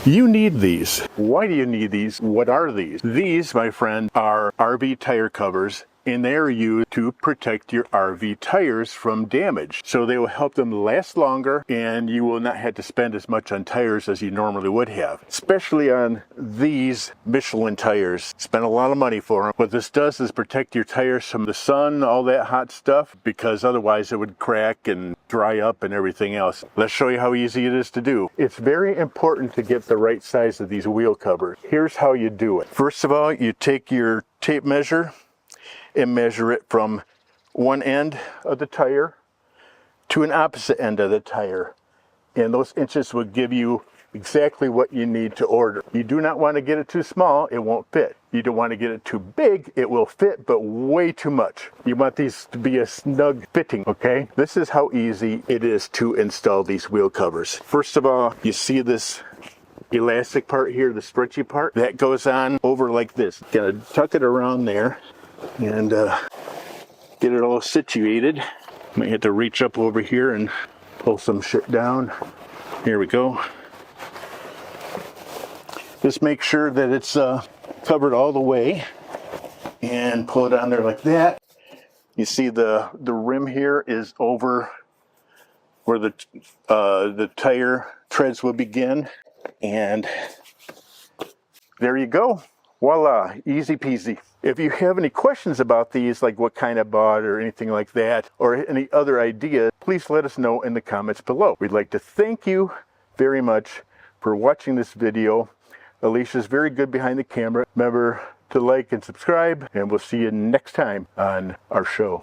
You need these. Why do you need these? What are these? These, my friend, are RV tire covers, and they are used to protect your RV tires from damage. So they will help them last longer, and you will not have to spend as much on tires as you normally would have. Especially on these Michelin tires. Spend a lot of money for them. What this does is protect your tires from the sun, all that hot stuff, because otherwise it would crack and dry up and everything else. Let's show you how easy it is to do. It's very important to get the right size of these wheel covers. Here's how you do it. First of all, you take your tape measure and measure it from one end of the tire to an opposite end of the tire. And those inches will give you exactly what you need to order. You do not want to get it too small, it won't fit. You don't want to get it too big, it will fit, but way too much. You want these to be a snug fitting, okay? This is how easy it is to install these wheel covers. First of all, you see this elastic part here, the stretchy part, that goes on over like this. Gonna tuck it around there and get it all situated. Might have to reach up over here and pull some shit down. Here we go. Just make sure that it's covered all the way and pull it on there like that. You see the rim here is over where the tire treads will begin, and there you go. Voila, easy peasy. If you have any questions about these, like what kind I bought or anything like that, or any other idea, please let us know in the comments below. We'd like to thank you very much for watching this video. Alicia's very good behind the camera. Remember to like and subscribe, and we'll see you next time on our show.